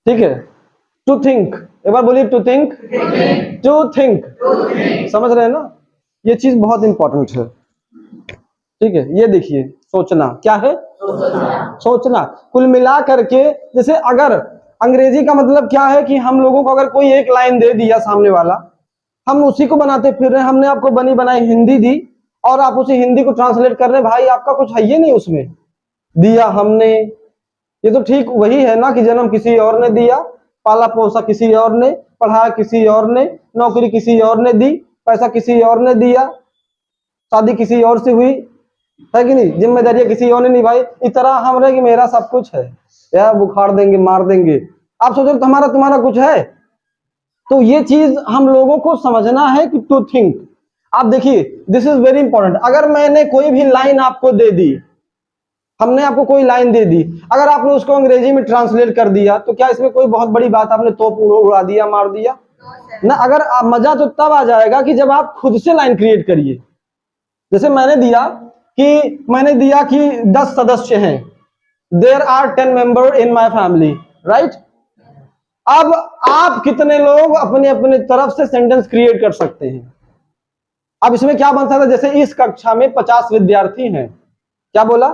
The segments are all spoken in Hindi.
ठीक है। टू थिंक, एक बार बोलिए टू थिंक, टू थिंक, समझ रहे हैं ना? ये चीज बहुत इंपॉर्टेंट है। ठीक है, ये देखिए, सोचना क्या है? सोचना। कुल मिला करके, जैसे अगर अंग्रेजी का मतलब क्या है कि हम लोगों को अगर कोई एक लाइन दे दिया सामने वाला, हम उसी को बनाते फिर रहे। हमने आपको बनी बनाई हिंदी दी और आप उसी हिंदी को ट्रांसलेट कर रहे हैं। भाई आपका कुछ है ही नहीं उसमें, दिया हमने। ये तो ठीक वही है ना कि जन्म किसी और ने दिया, पाला पोसा किसी और ने, पढ़ाया किसी और ने, नौकरी किसी और ने दी, पैसा किसी और ने दिया, शादी किसी और से हुई, है कि नहीं? जिम्मेदारियां किसी और ने निभाई। इस तरह हम रहे कि मेरा सब कुछ है, यार बुखार देंगे, मार देंगे। आप सोचो तुम्हारा तुम्हारा कुछ है? तो ये चीज हम लोगों को समझना है कि टू थिंक। आप देखिए, दिस इज वेरी इंपॉर्टेंट। अगर मैंने कोई भी लाइन आपको दे दी, हमने आपको कोई लाइन दे दी, अगर आपने उसको अंग्रेजी में ट्रांसलेट कर दिया तो क्या इसमें कोई बहुत बड़ी बात? आपने तोप उड़ा दिया, मार दिया ना? अगर मजा तो तब आ जाएगा कि जब आप खुद से लाइन क्रिएट करिए। जैसे मैंने दिया कि 10 सदस्य हैं, there are 10 member in my family, right? अब आप कितने लोग अपने अपने तरफ से सेंटेंस क्रिएट कर सकते हैं? अब इसमें क्या बन सकता है? जैसे इस कक्षा में 50 विद्यार्थी हैं। क्या बोला?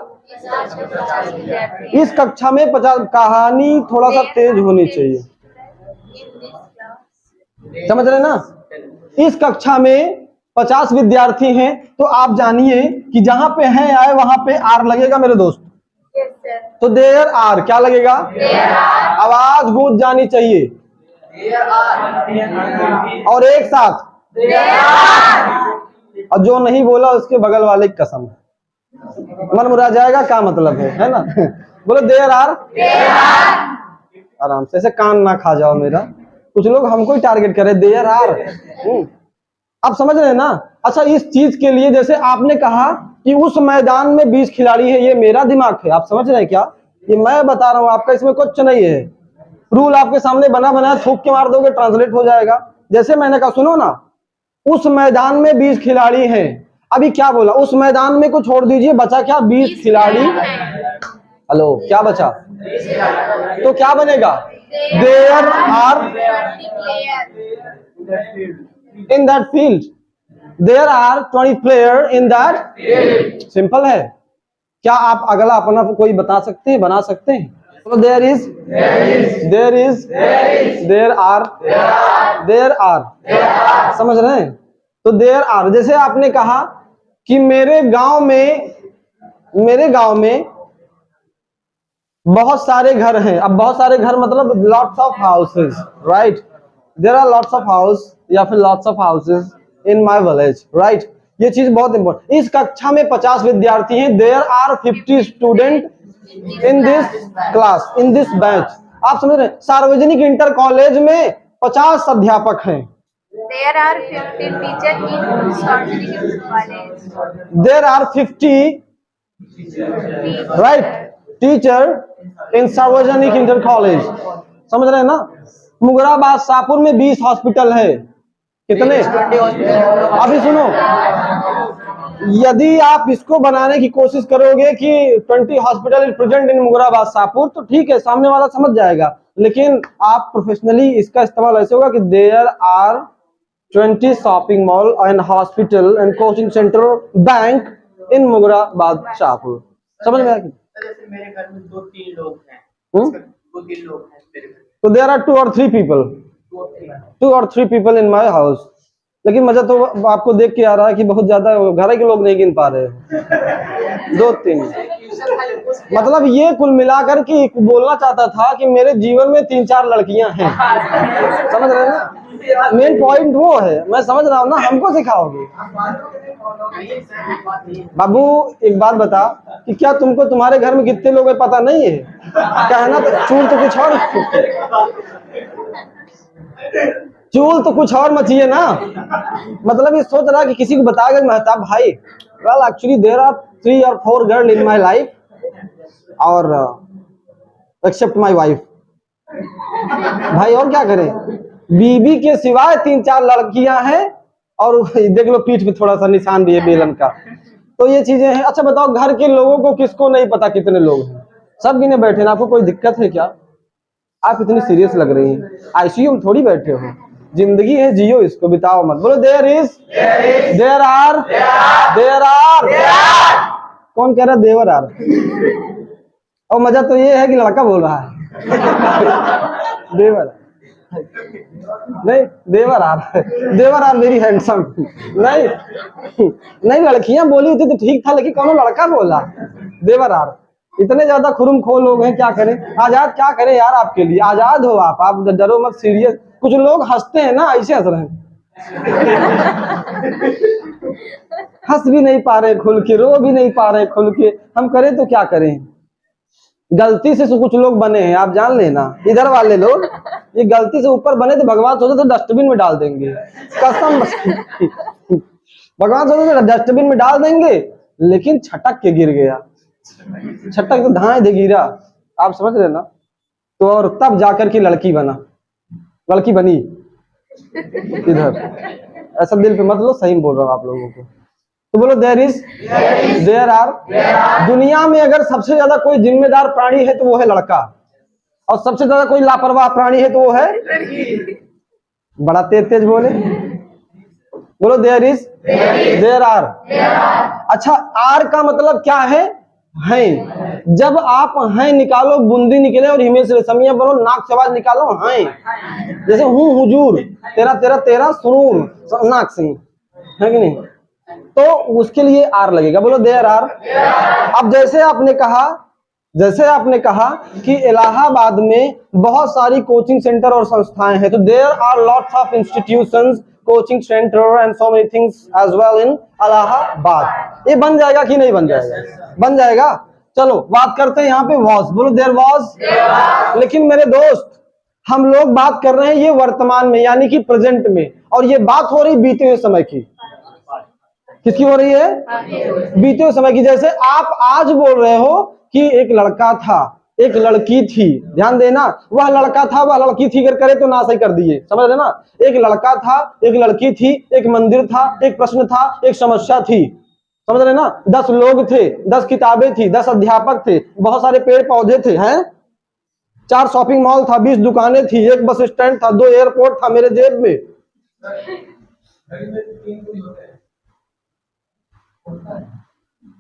इस कक्षा में 50। कहानी थोड़ा सा तेज होनी चाहिए, समझ रहे ना? इस कक्षा में 50 विद्यार्थी हैं, तो आप जानिए कि जहां पे है आए वहां पे आर लगेगा मेरे दोस्त। तो देयर आर क्या लगेगा? आवाज गूंज जानी चाहिए और एक साथ। और जो नहीं बोला उसके बगल वाले की कसम, मन मुरा जाएगा। क्या मतलब है ना? बोलो देयर आर। आराम से, ऐसे कान ना खा जाओ मेरा। कुछ लोग हमको ही टारगेट करे, देयर आर। आप समझ रहे हैं ना? अच्छा, इस चीज के लिए जैसे आपने कहा कि उस मैदान में 20 खिलाड़ी है, ये मेरा दिमाग है। आप समझ रहे हैं क्या? ये मैं बता रहा हूं आपका, इसमें कुछ नहीं है। रूल आपके सामने बना बनाया, थूक के मार दोगे, ट्रांसलेट हो जाएगा। जैसे मैंने कहा, सुनो ना, उस मैदान में 20 खिलाड़ी हैं। अभी क्या बोला? उस मैदान में को छोड़ दीजिए, बचा क्या? 20 खिलाड़ी। हेलो, क्या बचा? तो क्या बनेगा? There are in that field, there are 20 player in that. Simple है। क्या आप अगला अपना कोई बता सकते हैं, बना सकते हैं? तो देयर इज, देयर आर, समझ रहे हैं? तो देयर आर, जैसे आपने कहा कि मेरे गांव में बहुत सारे घर हैं। अब बहुत सारे घर मतलब lots of houses, right? There are lots of house या फिर lots of houses in my village, right? ये चीज बहुत इंपॉर्टेंट। इस कक्षा में 50 विद्यार्थी हैं। There are 50 student in this class, in this batch. आप समझ रहे हैं? सार्वजनिक इंटर कॉलेज में 50 अध्यापक हैं। There are 50 teachers in Sarvajnik College. There are 50 right teacher in सार्वजनिक इंटर कॉलेज। समझ रहे हैं ना? मुगराबाद शाहपुर में 20 हॉस्पिटल है। कितने? अभी सुनो, यदि आप इसको बनाने की कोशिश करोगे कि 20 hospital is present in Mugrabad Shahpur, तो ठीक है, सामने वाला समझ जाएगा। लेकिन आप प्रोफेशनली इसका इस्तेमाल ऐसे होगा कि there are 20 shopping mall and hospital and coaching centre bank in Mugrabad Shahpur. समझ में आया? मेरे घर में 2-3 लोग हैं, 2-3 लोग हैं मेरे घर में। तो there are 2 or 3 people, 2 or 3 people in my house। लेकिन मजा तो आपको देख के आ रहा है कि बहुत ज्यादा घर के लोग नहीं गिन पा रहे हो। 2-3 मतलब ये कुल मिलाकर के बोलना चाहता था कि मेरे जीवन में 3-4 लड़कियां हैं। समझ रहे हैं ना? मेन पॉइंट वो है। मैं समझ रहा हूँ ना, हमको सिखाओगे। बाबू एक बात बता कि क्या तुमको तुम्हारे घर में कितने लोग हैं पता नहीं है? कहना तो चूल तो कुछ और, चूल तो कुछ और मची है ना। मतलब ये सोच रहा कि किसी को बताएगा मेहताब भाई, well actually there are 3 or 4 girl in my life और एक्सेप्ट माय वाइफ। भाई और क्या करें? बीबी के सिवाय 3-4 लड़कियां हैं और देख लो पीठ पे थोड़ा सा निशान भी है बेलन का। तो ये चीजें हैं। अच्छा बताओ, घर के लोगों को किसको नहीं पता कितने लोग हैं? सब गिने बैठे ना। आपको कोई दिक्कत है क्या? आप इतनी सीरियस लग रही हैं, आईसीयू में थोड़ी बैठे हो। जिंदगी है, जियो इसको, बिताओ मत। बोलो there is, there are, there are. कौन कह रहा है देवर आर? और मजा तो ये है कि लड़का बोल रहा है देवर नहीं, there are, there are very handsome. नहीं नहीं, लड़कियां बोली होती तो ठीक था, लेकिन कौन लड़का बोला देवर आर? इतने ज्यादा खुरुम खो लोग हैं, क्या करें? आजाद क्या करें यार, आपके लिए आजाद हो आप डरो मत, सीरियस। कुछ लोग हंसते हैं ना, ऐसे हंस रहे हैं, हंस भी नहीं पा रहे खुल के, रो भी नहीं पा रहे खुल के, हम करें तो क्या करें? गलती से कुछ लोग बने हैं, आप जान लेना, इधर वाले लोग ये गलती से ऊपर बने तो भगवान सोचे तो डस्टबिन में डाल देंगे, कसम। भगवान सोचे तो डस्टबिन में डाल देंगे, लेकिन छटक के गिर गया, छटक तो धाए दे गिरा, आप समझ रहे ना? तो और तब जाकर के लड़की बना, लड़की बनी। इधर ऐसा दिल पे मत लो, सही बोल रहा हूँ आप लोगों को। तो बोलो देयर इज, देयर आर। दुनिया में अगर सबसे ज्यादा कोई जिम्मेदार प्राणी है तो वो है लड़का, और सबसे ज्यादा कोई लापरवाह प्राणी है तो वो है, बड़ा तेज तेज बोले, बोलो देयर इज, देयर आर। अच्छा, आर का मतलब क्या है? हैं। जब आप हैं निकालो, बूंदी निकले और हिमेश रेशमिया बनो, नाक से आवाज निकालो हैं। जैसे हूँ हुजूर, तेरा तेरा तेरा सुरूर, नाक से, है कि नहीं? तो उसके लिए आर लगेगा, बोलो देयर आर। अब जैसे आपने कहा कि इलाहाबाद में बहुत सारी कोचिंग सेंटर और संस्थाएं हैं, तो there are lots of institutions, coaching centre and so many things as well in Allahabad. ये बन जाएगा कि नहीं बन जाएगा? बन जाएगा। चलो बात करते हैं यहाँ पे वॉज, बोलो देयर वॉज। लेकिन मेरे दोस्त, हम लोग बात कर रहे हैं ये वर्तमान में, यानी कि प्रेजेंट में, और ये बात हो रही बीते हुए समय की। किसकी हो रही है? बीते हुए समय की। जैसे आप आज बोल रहे हो कि एक लड़का था, एक लड़की थी, ध्यान देना, वह लड़का था, वह लड़की थी, अगर करे तो ना सही कर दिए, समझ रहे ना? एक लड़का था, एक लड़की थी, एक मंदिर था, एक प्रश्न था, एक समस्या थी, समझ रहे ना? 10 लोग थे, 10 किताबें थी, 10 अध्यापक थे, बहुत सारे पेड़ पौधे थे, हैं? 4 शॉपिंग मॉल था, 20 दुकानें थी, एक बस स्टैंड था, 2 एयरपोर्ट था मेरे जेब में।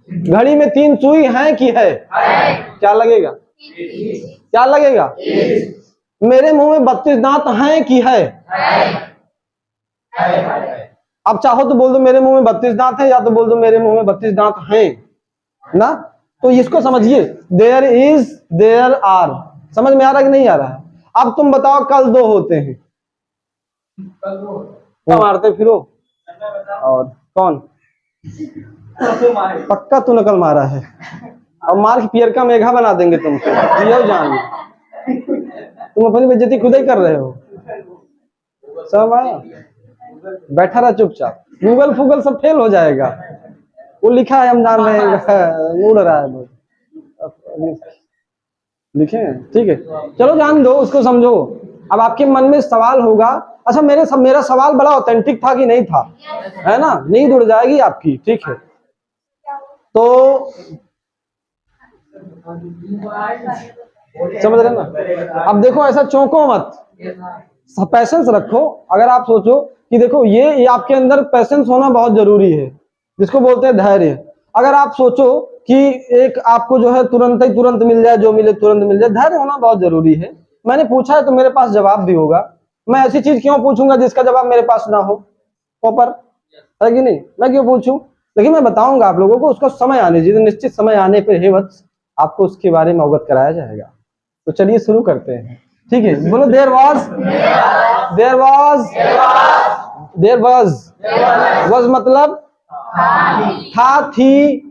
घड़ी में 3 सुई है कि है? क्या लगेगा? क्या लगेगा? मेरे मुंह में 32 दांत हैं कि है? अब चाहो तो बोल दो मेरे मुंह में 32 दांत है, या तो बोल दो मेरे मुंह में 32 दांत हैं ना। तो इसको समझिए, देयर इज, देयर आर। समझ में आ रहा है कि नहीं आ रहा है? अब तुम बताओ, कल 2 होते हैं, मारते फिरो, और कौन? पक्का तू नकल मारा है, और मार के पियर का मेघा बना देंगे तुमको, ये जान। तुम अपनी बेइज्जती खुद ही कर रहे हो। सब आया, बैठा रहा चुपचाप, गूगल फूगल सब फेल हो जाएगा। वो लिखा है, हम जान रहे हैं, उड़ रहा है लिखे, ठीक है, चलो जान दो, उसको समझो। अब आपके मन में सवाल होगा, अच्छा मेरा सवाल बड़ा ऑथेंटिक था कि नहीं था, है ना? नींद उड़ जाएगी आपकी, ठीक है। तो समझ रहे ना? अब देखो, ऐसा चौंको मत, पैसेंस रखो। अगर आप सोचो कि देखो ये आपके अंदर पैसेंस होना बहुत जरूरी है, जिसको बोलते हैं धैर्य। अगर आप सोचो कि एक आपको जो है तुरंत मिल जाए, जो मिले तुरंत मिल जाए, धैर्य होना बहुत जरूरी है। मैंने पूछा है तो मेरे पास जवाब भी होगा। मैं ऐसी चीज क्यों पूछूंगा जिसका जवाब मेरे पास ना हो? प्रॉपर है कि नहीं? मैं क्यों पूछूं? लेकिन मैं बताऊंगा आप लोगों को, उसका समय आने दीजिए, निश्चित समय आने पर हे वत्स आपको उसके बारे में अवगत कराया जाएगा। तो चलिए शुरू करते हैं, ठीक है? बोलो there was, there was, there was मतलब था, थी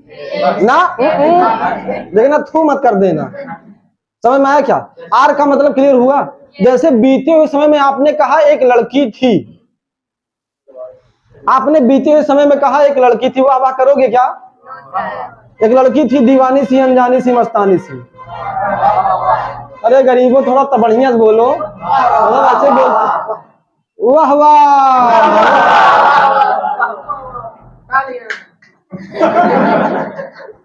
ना, लेकिन थू मत कर देना। समझ में आया क्या? आर का मतलब क्लियर हुआ? जैसे बीते हुए समय में आपने कहा एक लड़की थी, आपने बीते हुए समय में कहा एक लड़की थी, वाह वाह करोगे क्या? एक लड़की थी, दीवानी सी, अनजानी सी, मस्तानी सी। अरे गरीबों, थोड़ा तो बढ़िया से बोलो, मतलब ऐसे बोल, वाह वाह।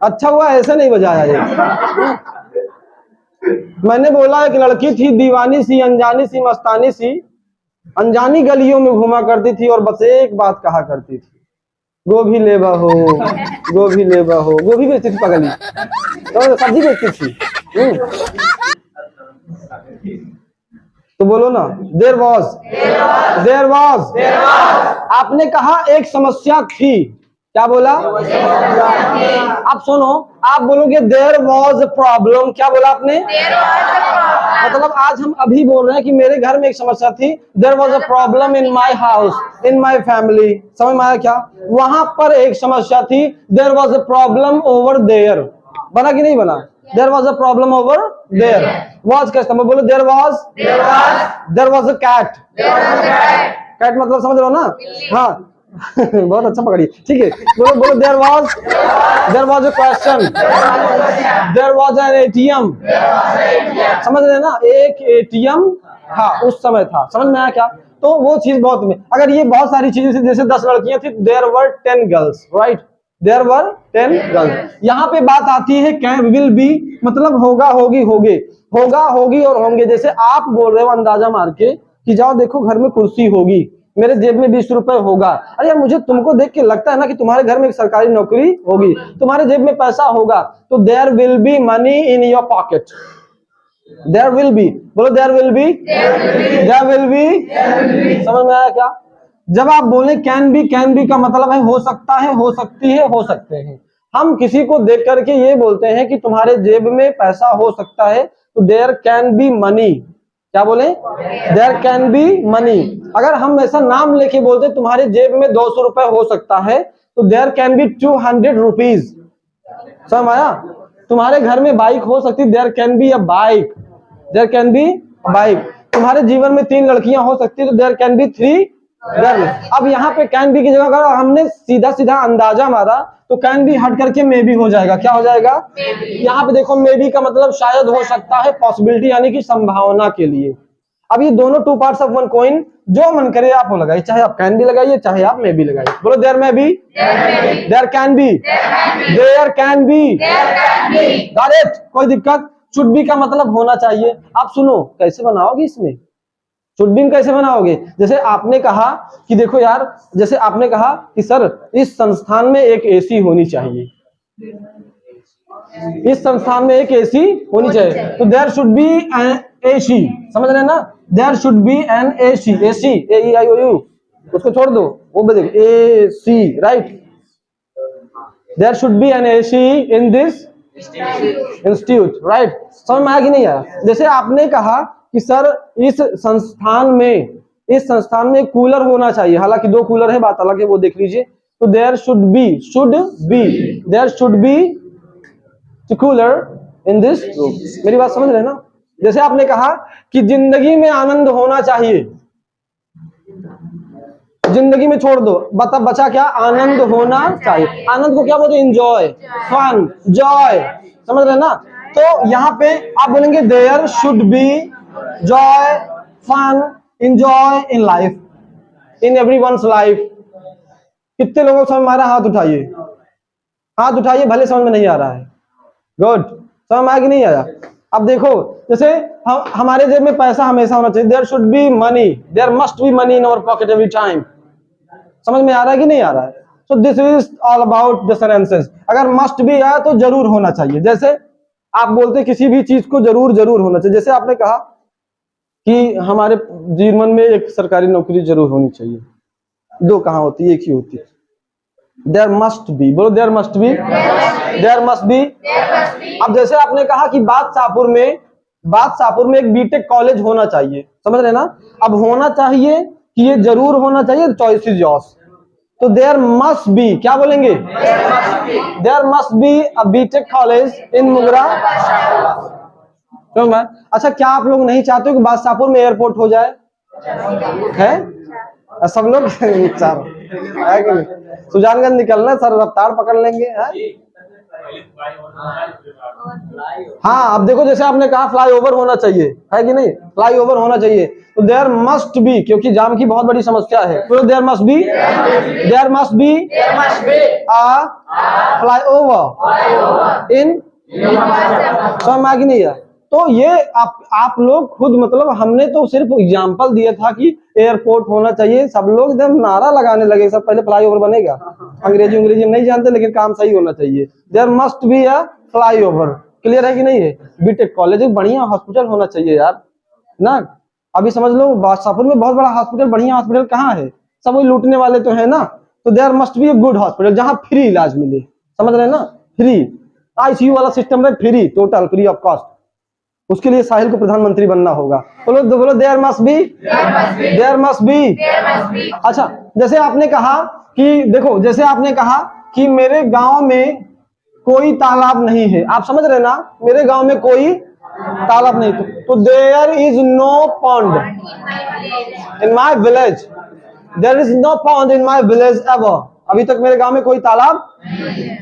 अच्छा हुआ ऐसे नहीं बजाया ये। मैंने बोला एक लड़की थी दीवानी सी, अनजानी सी, मस्तानी सी, अनजानी गलियों में घुमा करती थी और बस एक बात कहा करती थी, गोभी ले बहो, गोभी ले बहो। गोभी बेचती थी पगली, तो सब्जी बेचती थी। तो बोलो ना, देयर वॉज। आपने कहा एक समस्या थी, क्या बोला? आप सुनो, आप बोलोगे देयर वॉज प्रॉब्लम, क्या बोला आपने? मतलब आज हम अभी बोल रहे हैं कि मेरे घर में एक समस्या थी, there was a problem in my house, in my family. समझ में आया क्या? वहां पर एक समस्या थी, there was a problem over there. बना कि नहीं बना? There was a problem over there. Was का इस्तेमाल बोलो, there was a cat. Cat मतलब समझ रहे हो ना? हाँ बहुत अच्छा पकड़िए, ठीक है। बोलो there was a question, there was an ATM. समझ रहे हैं ना? एक एटीएम था, उस समय था। समझ में आया क्या? तो वो चीज बहुत में, अगर ये बहुत सारी चीजें थी, जैसे 10 लड़कियां थी, there were 10 girls, right? There were 10 girls. यहाँ पे बात आती है कैन विल बी, मतलब होगा, होगी, होगे, होगा, होगी और होंगे। जैसे आप बोल रहे हो अंदाजा मार के कि जाओ देखो घर में कुर्सी होगी, मेरे जेब में 20 रुपए होगा। अरे यार मुझे तुमको देख के लगता है ना कि तुम्हारे घर में एक सरकारी नौकरी होगी, तुम्हारे जेब में पैसा होगा, तो there will be money in your pocket. There will be, बोलो देयर विल बी। समझ में आया क्या? जब आप बोले कैन बी का मतलब है हो सकता है, हो सकती है, हो सकते हैं। हम किसी को देख करके ये बोलते हैं कि तुम्हारे जेब में पैसा हो सकता है, तो देयर कैन बी मनी। क्या बोले? There can be money. अगर हम ऐसा नाम लेके बोलते तुम्हारे जेब में 200 रुपए हो सकता है, तो देयर कैन बी 200 रुपीज। समझ आया? तुम्हारे घर में बाइक हो सकती, there can be a bike, there can be bike. तुम्हारे जीवन में 3 लड़कियां हो सकती है, तो देयर कैन बी 3 गर्ल। अब यहाँ पे कैन बी की जगह अगर हमने सीधा सीधा अंदाजा मारा, तो कैन बी हट करके मे बी हो जाएगा। क्या हो जाएगा? यहाँ पे देखो, मे बी का मतलब शायद हो सकता है, पॉसिबिलिटी यानी कि संभावना के लिए। अब ये दोनों 2 पार्ट्स ऑफ 1 कॉइन, जो मन करे आप वो लगाइए, चाहे आप कैन बी लगाइए, चाहे आप मे बी लगाइए। बोलो देयर में be, there can be, there can be. Got it? कोई दिक्कत? शुड बी का मतलब होना चाहिए। आप सुनो, कैसे बनाओगे इसमें? शुड बी कैसे बनाओगे? जैसे आपने कहा कि देखो यार, जैसे आपने कहा कि सर इस संस्थान में एक एसी होनी चाहिए, इस संस्थान में एक एसी होनी चाहिए, तो there should be an AC. समझ रहे हैं ना? There should be an AC. AC, AEIOU, उसको छोड़ दो, वो देखो AC, right? There should be an AC in this institute, right? समझ में आया कि नहीं आया? जैसे आपने कहा कि सर इस संस्थान में कूलर होना चाहिए, हालांकि 2 कूलर है, बात अलग है, वो देख लीजिए। तो there should be there should be cooler in this room. मेरी बात समझ रहे हैं ना? जैसे आपने कहा कि जिंदगी में आनंद होना चाहिए, जिंदगी में छोड़ दो, बचा क्या? आनंद होना चाहिए। आनंद को क्या बोलते हैं? Enjoy, fun, joy. समझ रहे हैं ना? तो यहाँ पे आप बोलेंगे there should be joy, fun, enjoy in life, in everyone's life. कितने लोगों को समझ में आ रहा है? हाथ उठाइए, हाथ उठाइए, भले समझ में नहीं आ रहा है। गुड, समझ में आया कि नहीं आया? अब देखो, जैसे हमारे जेब में पैसा हमेशा होना चाहिए, there should be money, there must be money in our pocket every time. समझ में आ रहा है कि नहीं आ रहा है? So this is all about the sentences. अगर मस्ट बी आया तो जरूर होना चाहिए। जैसे आप बोलते किसी भी चीज को जरूर होना चाहिए, जैसे आपने कहा कि हमारे जीवन में एक सरकारी नौकरी जरूर होनी चाहिए। 2 कहाँ होती है? एक ही होती है। देयर मस्ट बी, बोलो there must be, there must be. अब जैसे आपने कहा कि बादशाहपुर में एक बीटेक कॉलेज होना चाहिए। समझ रहे ना? अब होना चाहिए कि ये जरूर होना चाहिए, चॉइस इज योर्स। तो देयर मस्ट बी, क्या बोलेंगे? There must be a B Tech college in Mugra. क्यों मैं? अच्छा, क्या आप लोग नहीं चाहते हो कि बादशाहपुर में एयरपोर्ट हो जाए? है सब लोग है कि नहीं? सुजानगंज निकलना सर, रफ्तार पकड़ लेंगे। हाँ, अब देखो, जैसे आपने कहा फ्लाईओवर होना चाहिए, है कि नहीं? फ्लाईओवर होना चाहिए, तो देयर मस्ट बी, क्योंकि जाम की बहुत बड़ी समस्या है, तो there must be a flyover in. समझ में आ कि नहीं है? तो ये आप लोग खुद, मतलब हमने तो सिर्फ एग्जांपल दिया था कि एयरपोर्ट होना चाहिए, सब लोग एकदम नारा लगाने लगे सब पहले फ्लाईओवर बनेगा। अंग्रेजी अंग्रेजी नहीं जानते, लेकिन काम सही होना चाहिए। There must be a flyover. Clear है कि नहीं है? बीटेक कॉलेज बढ़िया हॉस्पिटल होना चाहिए यार ना। अभी समझ लो बादशाहपुर में बहुत बड़ा हॉस्पिटल, बढ़िया हॉस्पिटल कहाँ है? सब वही लूटने वाले तो है ना। तो there must be a good hospital जहाँ फ्री इलाज मिले, समझ रहे हैं ना? फ्री आईसीयू वाला सिस्टम है, free, total free of cost. उसके लिए साहिल को प्रधानमंत्री बनना होगा। बोलो बोलो, there must be, there must be. अच्छा, जैसे आपने कहा कि देखो, जैसे आपने कहा कि मेरे गांव में कोई तालाब नहीं है, आप समझ रहे ना? मेरे गांव में कोई तालाब नहीं, तो there is no pond in my village, there is no pond in my village ever. अभी तक मेरे गांव में कोई तालाब,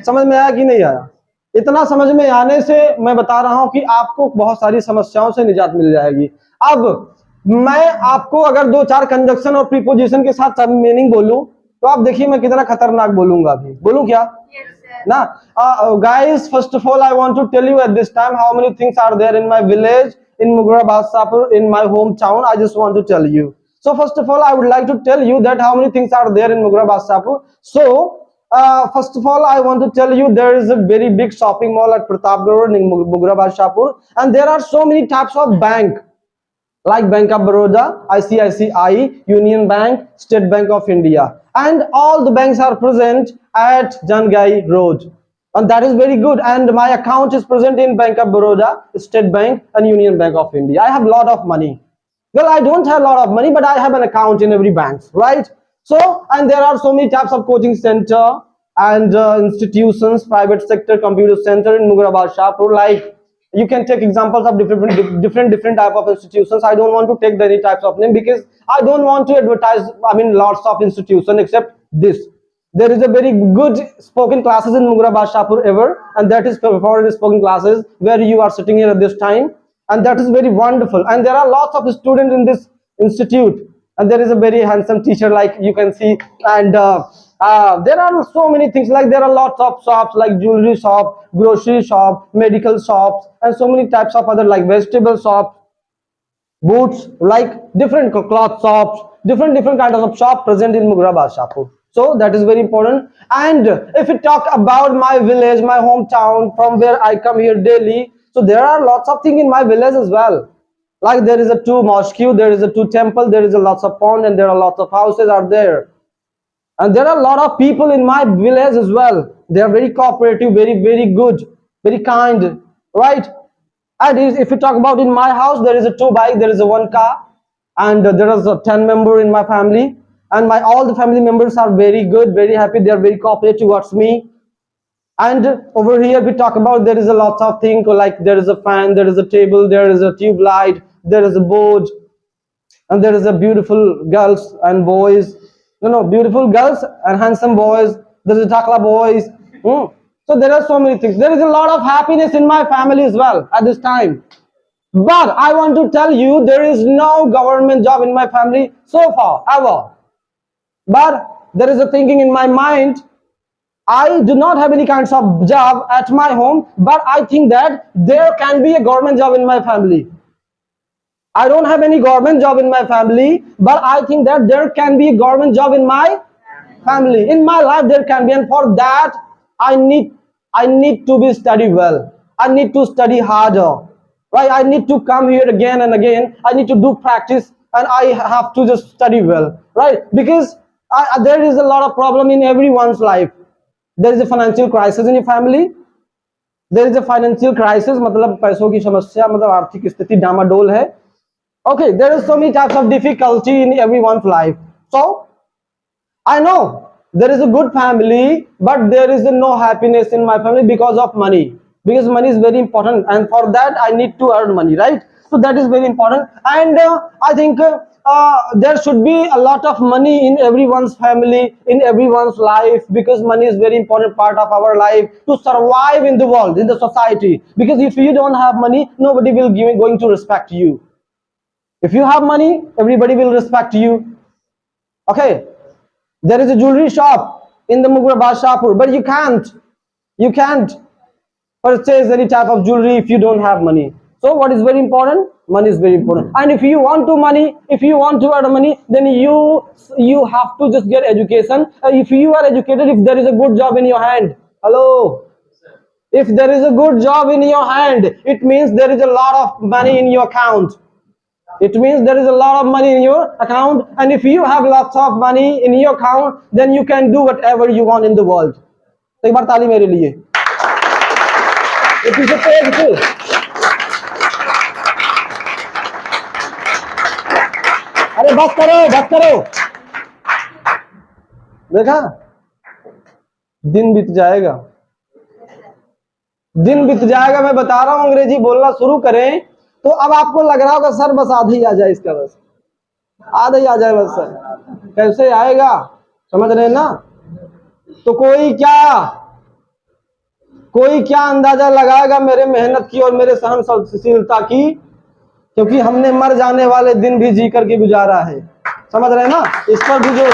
समझ में आया कि नहीं आया? इतना समझ में आने से मैं बता रहा हूं कि आपको बहुत सारी समस्याओं से निजात मिल जाएगी। अब मैं आपको अगर दो चार कंजक्शन और प्रीपोजिशन के साथ सब मीनिंग बोलूं तो आप देखिए मैं कितना खतरनाक बोलूंगा। अभी बोलूं क्या? ना guys, first of all I want to tell you at this time how many things are there in my village, in Mugra Basapur, in my hometown. I just want to tell you. So first of all I would like to tell you that how many things are there in Mugra Basapur. So first of all I want to tell you there is a very big shopping mall at Pratapgarh in Mugra Basapur, and there are so many types of bank like Bank of Baroda, ICICI, Union Bank, State Bank of India, and all the banks are present at Jangai Road, and that is very good. And my account is present in Bank of Baroda, State Bank, and Union Bank of India. I have a lot of money. Well, I don't have a lot of money, but I have an account in every bank, right? So, and there are so many types of coaching center and institutions, private sector computer center in Mugurabad Shahpur. Like you can take examples of different type of institutions. I don't want to take any types of name because I don't want to advertise, I mean, lots of institutions except this. There is a very good spoken classes in Mugurabad Shahpur ever, and that is foreign spoken classes where you are sitting here at this time, and that is very wonderful. And there are lots of students in this institute, and there is a very handsome teacher like you can see. And there are so many things, like there are lots of shops like jewelry shop, grocery shop, medical shops, and so many types of other like vegetable shops, boots, like different cloth shops, different kinds of shop present in Mugurabad Shahpur. So that is very important. And if we talk about my village, my hometown, from where I come here daily, so there are lots of things in my village as well. Like there is a two mosque, there is a two temple, there is a lots of pond, and there are lots of houses are there. And there are a lot of people in my village as well. They are very cooperative, very good, very kind, right? And if you talk about in my house, there is a two bike, there is a one car, and there is a 10 member in my family, and my all the family members are very good, very happy. They are very cooperative towards me. And over here we talk about there is a lot of things like there is a fan, there is a table, there is a tube light, there is a board, and there is a beautiful girls and boys, beautiful girls and handsome boys. There is a takla boys. So there are so many things. There is a lot of happiness in my family as well at this time. But I want to tell you there is no government job in my family so far ever. But there is a thinking in my mind, I do not have any kinds of job at my home, but I think that there can be a government job in my family. I don't have any government job in my family, but I think that there can be a government job in my family. In my life there can be, and for that I need to be study well. I need to study harder, right? I need to come here again and again. I need to do practice, and I have to just study well, right? Because there is a lot of problem in everyone's life. There is a financial crisis in your family. There is a financial crisis, मतलब पैसों की समस्या, मतलब आर्थिक स्थिति डामाडोल है. Okay, there is so many types of difficulty in everyone's life. So I know there is a good family, but there is no happiness in my family because of money. Because money is very important, and for that I need to earn money, right? So that is very important. And I think there should be a lot of money in everyone's family, in everyone's life, because money is very important part of our life to survive in the world, in the society. Because if you don't have money, nobody will going to respect you. If you have money, everybody will respect you. Okay, there is a jewelry shop in the Mugurabad Shahpur, but you can't purchase any type of jewelry if you don't have money. So what is very important? Money is very important. And if you want to earn money, then you have to just get education. If you are educated, if there is a good job in your hand, hello. If there is a good job in your hand, it means there is a lot of money in your account. It means there is a lot of money in your account, and if you have lots of money in your account, then you can do whatever you want in the world. तो एक बार ताली मेरे लिए। ये पीछे पेज पे। अरे बस करो। देखा? दिन बीत जाएगा, मैं बता रहा हूं। अंग्रेजी बोलना शुरू करें तो अब आपको लग रहा होगा सर बस आधा ही आ जाए, इसका बस आधा ही आ जाए बस सर। कैसे आएगा, समझ रहे हैं ना? तो कोई क्या अंदाजा लगाएगा मेरे मेहनत की और मेरे सहनशीलता की, क्योंकि हमने मर जाने वाले दिन भी जी करके गुजारा है। समझ रहे हैं ना? इस पर भी जोर,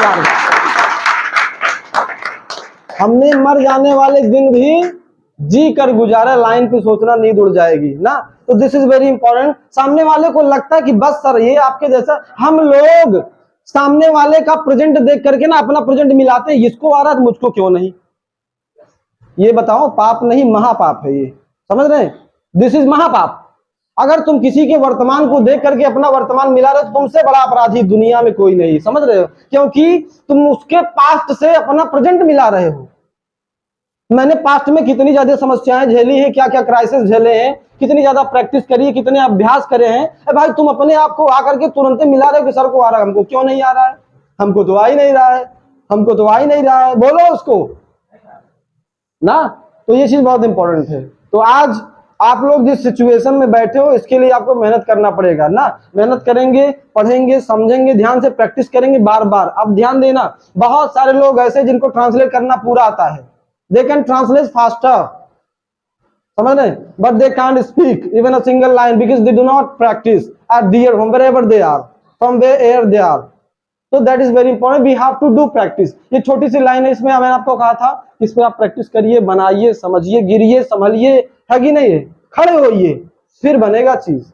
हमने मर जाने वाले दिन भी जी कर गुजारा। लाइन पे सोचना नींद उड़ जाएगी ना। तो दिस इज वेरी इंपॉर्टेंट। सामने वाले को लगता है कि बस सर ये आपके जैसा, हम लोग सामने वाले का प्रेजेंट देख करके ना अपना प्रेजेंट मिलाते हैं, इसको आ रहा है मुझको क्यों नहीं। ये बताओ, पाप नहीं महापाप है ये, समझ रहे हैं? दिस इज महापाप। अगर तुम किसी के वर्तमान को देख करके अपना वर्तमान मिला रहे हो तो तुमसे बड़ा अपराधी दुनिया में कोई नहीं, समझ रहे हो? क्योंकि तुम उसके पास्ट से अपना प्रेजेंट मिला रहे हो। मैंने पास्ट में कितनी ज्यादा समस्याएं झेली है, क्या क्या क्राइसिस झेले हैं, कितनी ज्यादा प्रैक्टिस करी है, कितने अभ्यास करे हैं। भाई तुम अपने आप को आकर के तुरंत मिला रहे हो कि सर को आ रहा है, हमको क्यों नहीं आ रहा है, हमको तो आ ही नहीं रहा है, बोलो उसको ना। तो ये चीज बहुत इंपॉर्टेंट है। तो आज आप लोग जिस सिचुएशन में बैठे हो, इसके लिए आपको मेहनत करना पड़ेगा ना। मेहनत करेंगे, पढ़ेंगे, समझेंगे, ध्यान से प्रैक्टिस करेंगे बार बार। अब ध्यान देना, बहुत सारे लोग ऐसे जिनको ट्रांसलेट करना पूरा आता है, they can translate faster, समझ रहे? but they can't speak even a single line because they do not practice at their home, wherever they are, from where they are. so that is very important, we have to do practice. ये छोटी सी लाइन है, इसमें मैंने आपको कहा था इस पे आप प्रैक्टिस करिए, बनाइए, समझिए, गिरिए, संभलिए, है कि नहीं है? खड़े होइए, फिर बनेगा चीज।